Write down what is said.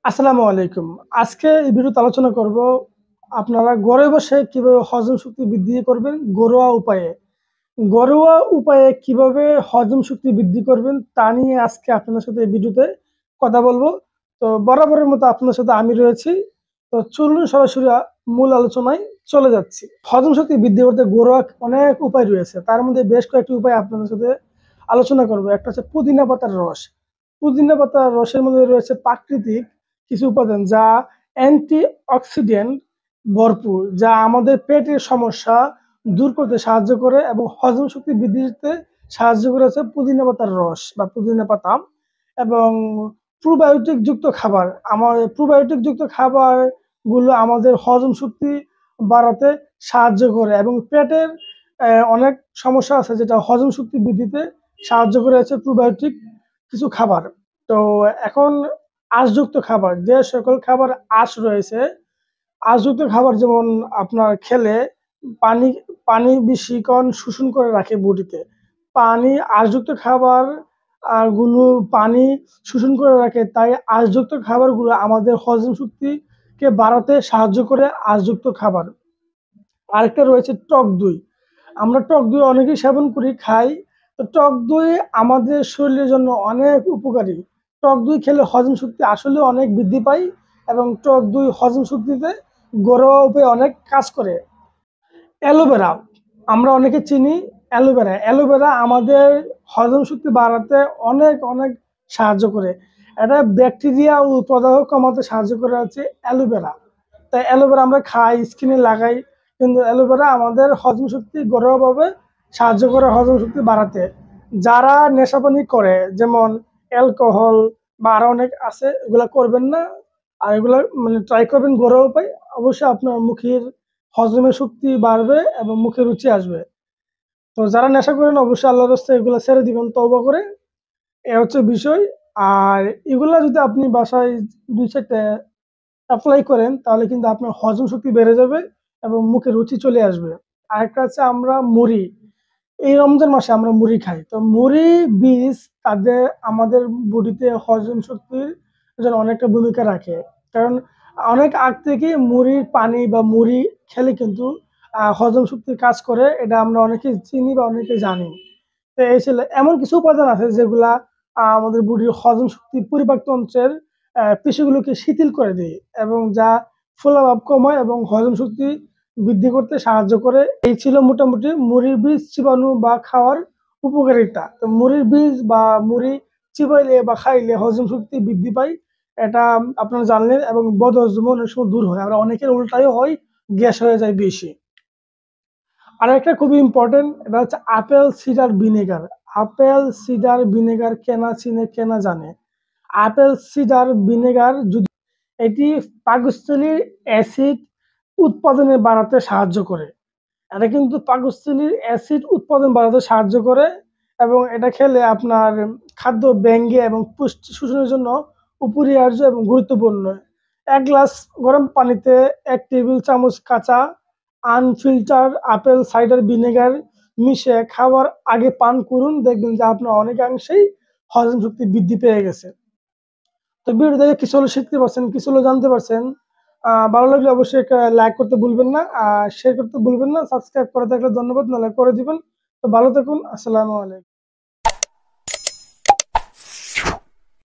আসসালামু আলাইকুম। আজকে এই ভিডিওতে আলোচনা করব আপনারা ঘরে বসে কিভাবে হজম শক্তি বৃদ্ধি করবেন ঘরোয়া উপায়ে। ঘরোয়া উপায়ে কিভাবে হজম শক্তি বৃদ্ধি করবেন তা নিয়ে আজকে আপনাদের সাথে এই ভিডিওতে কথা বলবো। তো বরাবরের মতো আপনার সাথে আমি রয়েছি। তো চলুন সরাসরি মূল আলোচনায় চলে যাচ্ছি। হজম শক্তি বৃদ্ধি করতে ঘরোয়া অনেক উপায় রয়েছে। তার মধ্যে বেশ কয়েকটি উপায় আপনাদের সাথে আলোচনা করব। একটা হচ্ছে পুদিনা পাতার রস। পুদিনা পাতার রসের মধ্যে রয়েছে প্রাকৃতিক কিছু উপাদান যা অ্যান্টি অক্সিডেন্ট ভরপুর, যা আমাদের পেটের সমস্যা দূর করতে সাহায্য করে এবং হজম শক্তি বৃদ্ধিতে সাহায্য করেছে পুদিনা পাতার রস বা পুদিনা পাতা। এবং প্রোবায়োটিক যুক্ত খাবার, আমার প্রোবায়োটিক যুক্ত খাবার গুলো আমাদের হজম শক্তি বাড়াতে সাহায্য করে এবং পেটের অনেক সমস্যা আছে যেটা হজম শক্তি বৃদ্ধিতে সাহায্য করেছে প্রোবায়োটিক কিছু খাবার। তো এখন আঁশযুক্ত খাবার, যে সকল খাবার আঁশ রয়েছে, আঁশযুক্ত খাবার যেমন আপনার খেলে পানি পানি বেশিক্ষণ শোষণ করে রাখে বডিতে। পানি আঁশযুক্ত খাবার গুলো পানি শোষণ করে রাখে, তাই আঁশযুক্ত খাবারগুলো আমাদের হজম শক্তিকে বাড়াতে সাহায্য করে আঁশযুক্ত খাবার। আরেকটা রয়েছে টক দই। আমরা টক দই অনেকেই সেবন করি, খাই। তো টক দই আমাদের শরীরের জন্য অনেক উপকারী। টক দই খেলে হজম শক্তি আসলে অনেক বৃদ্ধি পায় এবং টক দই হজম শক্তিতে ঘরোয়া উপায়ে অনেক কাজ করে। অ্যালোভেরা, আমরা অনেকে চিনি অ্যালোভেরা। অ্যালোভেরা আমাদের হজম শক্তি বাড়াতে অনেক অনেক সাহায্য করে। এটা ব্যাকটেরিয়া ও প্রদাহ কমাতে সাহায্য করে হচ্ছে অ্যালোভেরা। তাই অ্যালোভেরা আমরা খাই, স্কিনে লাগাই, কিন্তু অ্যালোভেরা আমাদের হজম শক্তি ঘরোয়াভাবে সাহায্য করে হজম শক্তি বাড়াতে। যারা নেশাপানি করে, যেমন অ্যালকোহল বা আরো অনেক আছে, এগুলা করবেন না। আর এগুলা মানে ট্রাই করবেন ঘরোয়া উপায়, অবশ্যই আপনার মুখের হজমের শক্তি বাড়বে এবং মুখে রুচি আসবে। তো যারা নেশা করেন অবশ্যই আল্লাহর রাস্তায় এগুলো ছেড়ে দিবেন তওবা করে। এ হচ্ছে বিষয়। আর এগুলা যদি আপনি বাসায় ২-৪ টা এপ্লাই করেন তাহলে কিন্তু আপনার হজম শক্তি বেড়ে যাবে এবং মুখে রুচি চলে আসবে। আরেকটা হচ্ছে আমরা মুড়ি, এই রমজান মাসে আমরা মুড়ি খাই। তো মুড়ি বীজ তাদের আমাদের বডিতে হজম শক্তির জন্য অনেকটা ভূমিকা রাখে। কারণ অনেক আগ থেকে মুড়ির পানি বা মুড়ি খেলে কিন্তু হজম শক্তির কাজ করে। এটা আমরা অনেকেই চিনি বা অনেকে জানি। তো এই ছিল এমন কিছু উপাদান আছে যেগুলা আমাদের বডির হজম শক্তি পরিপাক তন্ত্রের পেশিগুলোকে শিথিল করে দেয় এবং যা ফোলাভাব কমায় এবং হজম শক্তি বৃদ্ধি করতে সাহায্য করে। এই ছিল মোটামুটি মুড়ির বীজ চিবানো বা খাওয়ার উপকারিতা। তো মুড়ির বীজ বা মুড়ি চিবাইলে বা খাইলে হজম শক্তি বৃদ্ধি পায়, এটা আপনারা জানলেন। এবং বদহজম অনেক সময় দূর হয়, আমরা অনেকের উল্টাইও হয়, গ্যাস হয়ে যায় বেশি। আর একটা খুবই ইম্পর্টেন্ট, এটা হচ্ছে apple cider vinegar. Apple cider vinegar কেনা চিনে কেনা জানে। আপেল সিডার ভিনেগার যদি এটি পাকস্থলীর অ্যাসিড উৎপাদনে বাড়াতে সাহায্য করে। এটা কিন্তু পাকস্থলীর অ্যাসিড উৎপাদন বাড়াতে সাহায্য করে এবং এটা খেলে আপনার খাদ্য ব্যঙ্গে এবং পুষ্টি শোষণের জন্য অপরিহার্য এবং গুরুত্বপূর্ণ। ১ গ্লাস গরম পানিতে ১ টেবিল চামচ কাঁচা আনফিল্টার আপেল সাইডার ভিনেগার মিশিয়ে খাওয়ার আগে পান করুন। দেখবেন যে আপনার অনেকাংশেই হজম শক্তি বৃদ্ধি পেয়ে গেছে। তো ভিডিও দেখে কিছু হলেও শিখতে পারছেন, কিছু হলেও জানতে পারছেন। ভালো লাগলে অবশ্যই একটা লাইক করতে ভুলবেন না, আর শেয়ার করতে ভুলবেন না। সাবস্ক্রাইব করে থাকলে ধন্যবাদ, নাহলে করে দিবেন। তো ভালো থাকুন। আসসালামু আলাইকুম।